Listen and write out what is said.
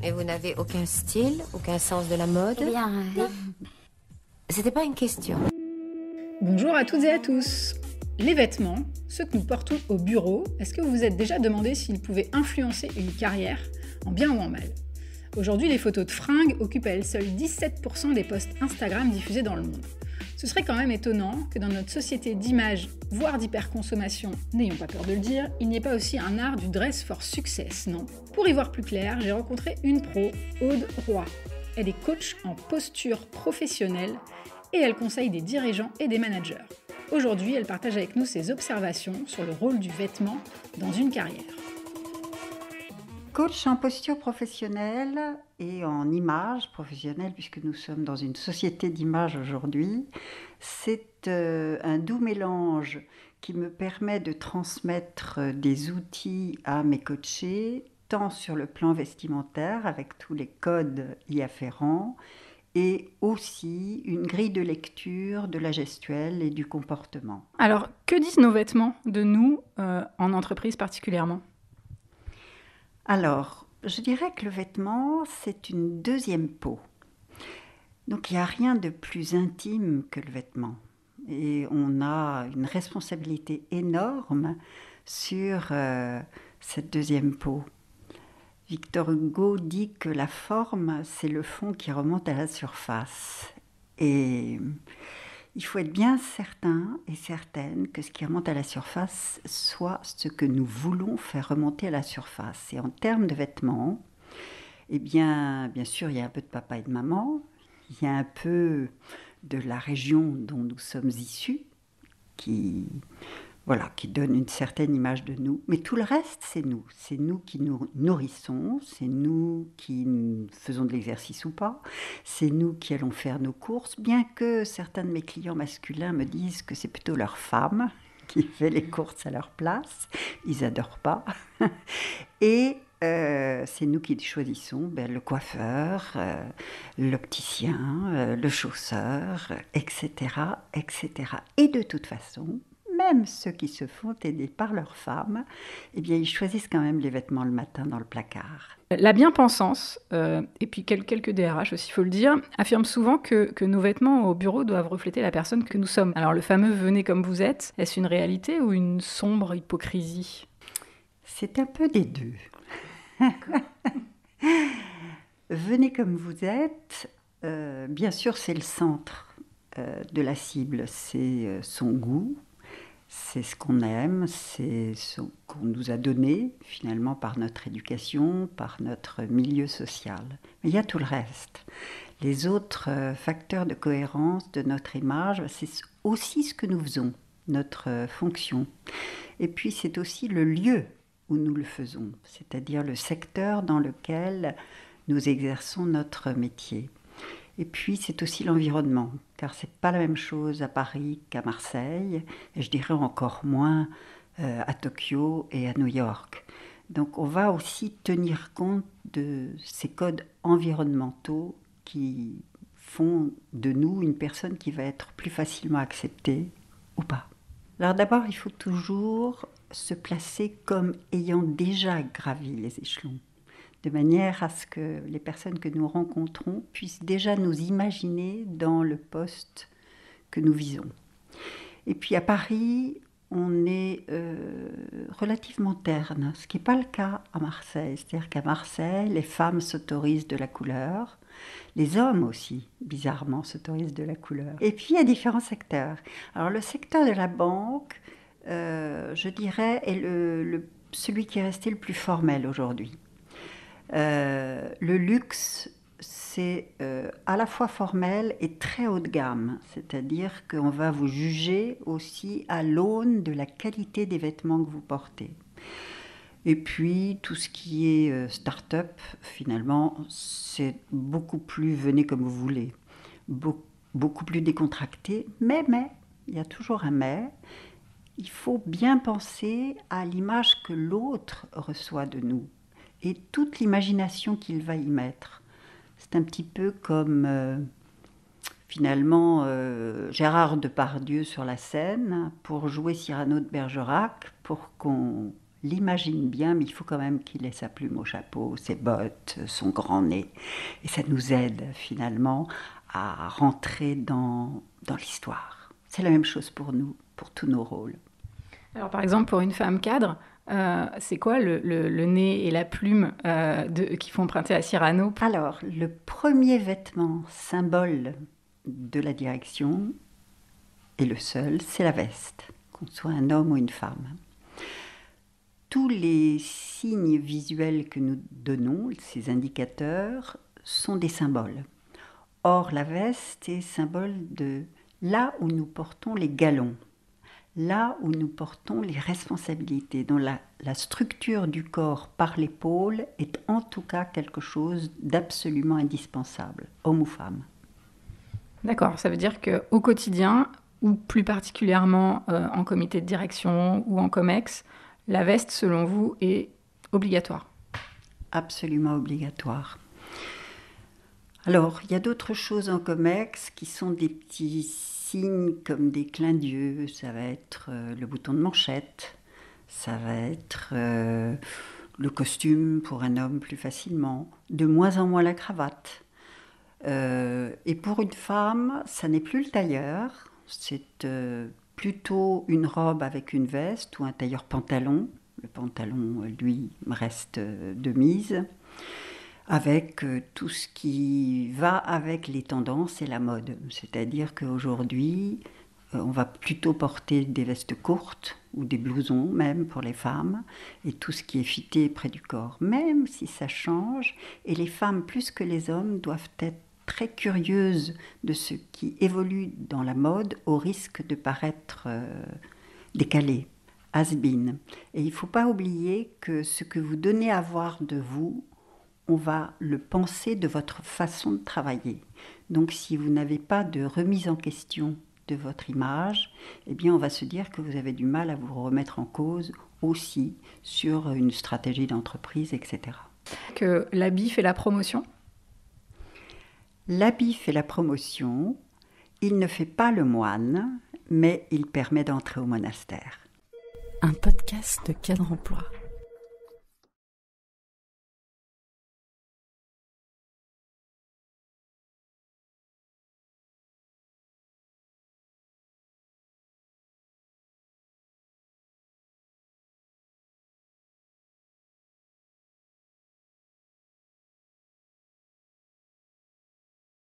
Et vous n'avez aucun style, aucun sens de la mode? Eh bien, C'était pas une question. Bonjour à toutes et à tous. Les vêtements, ceux que nous portons au bureau, est-ce que vous vous êtes déjà demandé s'ils pouvaient influencer une carrière, en bien ou en mal? Aujourd'hui, les photos de fringues occupent à elles seules 17% des posts Instagram diffusés dans le monde. Ce serait quand même étonnant que dans notre société d'image, voire d'hyperconsommation, n'ayons pas peur de le dire, il n'y ait pas aussi un art du dress for success, non? Pour y voir plus clair, j'ai rencontré une pro, Aude Roy. Elle est coach en posture professionnelle et elle conseille des dirigeants et des managers. Aujourd'hui, elle partage avec nous ses observations sur le rôle du vêtement dans une carrière. Coach en posture professionnelle et en image professionnelle, puisque nous sommes dans une société d'image aujourd'hui, c'est un doux mélange qui me permet de transmettre des outils à mes coachés, tant sur le plan vestimentaire, avec tous les codes y afférents, et aussi une grille de lecture de la gestuelle et du comportement. Alors, que disent nos vêtements de nous, en entreprise particulièrement ? Alors, je dirais que le vêtement, c'est une deuxième peau. Donc, il n'y a rien de plus intime que le vêtement. Et on a une responsabilité énorme sur cette deuxième peau. Victor Hugo dit que la forme, c'est le fond qui remonte à la surface. Et il faut être bien certain et certaine que ce qui remonte à la surface soit ce que nous voulons faire remonter à la surface. Et en termes de vêtements, eh bien sûr, il y a un peu de papa et de maman, il y a un peu de la région dont nous sommes issus, qui donne une certaine image de nous. Mais tout le reste, c'est nous. C'est nous qui nous nourrissons, c'est nous qui faisons de l'exercice ou pas, c'est nous qui allons faire nos courses, bien que certains de mes clients masculins me disent que c'est plutôt leur femme qui fait les courses à leur place. Ils n'adorent pas. Et c'est nous qui choisissons le coiffeur, l'opticien, le chausseur, etc., etc. Et de toute façon, même ceux qui se font aider par leurs femmes, eh bien, ils choisissent quand même les vêtements le matin dans le placard. La bien-pensance, et puis quelques DRH aussi, il faut le dire, affirment souvent que nos vêtements au bureau doivent refléter la personne que nous sommes. Alors le fameux « venez comme vous êtes », est-ce une réalité ou une sombre hypocrisie ? C'est un peu des deux. Venez comme vous êtes, bien sûr c'est le centre de la cible, c'est son goût, c'est ce qu'on aime, c'est ce qu'on nous a donné finalement par notre éducation, par notre milieu social. Mais il y a tout le reste. Les autres facteurs de cohérence de notre image, c'est aussi ce que nous faisons, notre fonction. Et puis c'est aussi le lieu où nous le faisons, c'est-à-dire le secteur dans lequel nous exerçons notre métier. Et puis, c'est aussi l'environnement, car ce n'est pas la même chose à Paris qu'à Marseille, et je dirais encore moins à Tokyo et à New York. Donc, on va aussi tenir compte de ces codes environnementaux qui font de nous une personne qui va être plus facilement acceptée ou pas. Alors d'abord, il faut toujours se placer comme ayant déjà gravi les échelons, de manière à ce que les personnes que nous rencontrons puissent déjà nous imaginer dans le poste que nous visons. Et puis à Paris, on est relativement terne, ce qui n'est pas le cas à Marseille. C'est-à-dire qu'à Marseille, les femmes s'autorisent de la couleur, les hommes aussi, bizarrement, s'autorisent de la couleur. Et puis il y a différents secteurs. Alors le secteur de la banque, je dirais, est celui qui est resté le plus formel aujourd'hui. Le luxe, c'est à la fois formel et très haut de gamme, c'est-à-dire qu'on va vous juger aussi à l'aune de la qualité des vêtements que vous portez. Et puis tout ce qui est start-up, finalement, c'est beaucoup plus venez comme vous voulez, beaucoup plus décontracté, mais, il y a toujours un mais. Il faut bien penser à l'image que l'autre reçoit de nous et toute l'imagination qu'il va y mettre. C'est un petit peu comme, finalement, Gérard Depardieu sur la scène pour jouer Cyrano de Bergerac, pour qu'on l'imagine bien, mais il faut quand même qu'il ait sa plume au chapeau, ses bottes, son grand nez. Et ça nous aide finalement à rentrer dans l'histoire. C'est la même chose pour nous, pour tous nos rôles. Alors par exemple, pour une femme cadre, c'est quoi le nez et la plume qui font emprunter à Cyrano? Alors, le premier vêtement symbole de la direction, et le seul, c'est la veste, qu'on soit un homme ou une femme. Tous les signes visuels que nous donnons, ces indicateurs, sont des symboles. Or, la veste est symbole de là où nous portons les galons, là où nous portons les responsabilités, dont la structure du corps par l'épaule est en tout cas quelque chose d'absolument indispensable, homme ou femme. D'accord, ça veut dire qu'au quotidien, ou plus particulièrement en comité de direction ou en COMEX, la veste, selon vous, est obligatoire? Absolument obligatoire. Alors, il y a d'autres choses en COMEX qui sont des petits signes comme des clins d'yeux. Ça va être le bouton de manchette, ça va être le costume pour un homme plus facilement, de moins en moins la cravate. Et pour une femme, ça n'est plus le tailleur, c'est plutôt une robe avec une veste ou un tailleur pantalon. Le pantalon, lui, reste de mise, avec tout ce qui va avec les tendances et la mode. C'est-à-dire qu'aujourd'hui, on va plutôt porter des vestes courtes ou des blousons même pour les femmes, et tout ce qui est fité près du corps, même si ça change. Et les femmes, plus que les hommes, doivent être très curieuses de ce qui évolue dans la mode au risque de paraître décalé, has-been. Et il ne faut pas oublier que ce que vous donnez à voir de vous, on va le penser de votre façon de travailler. Donc si vous n'avez pas de remise en question de votre image, eh bien on va se dire que vous avez du mal à vous remettre en cause aussi sur une stratégie d'entreprise, etc. Que l'habit fait la promotion? L'habit fait la promotion, il ne fait pas le moine, mais il permet d'entrer au monastère. Un podcast de Cadre Emploi.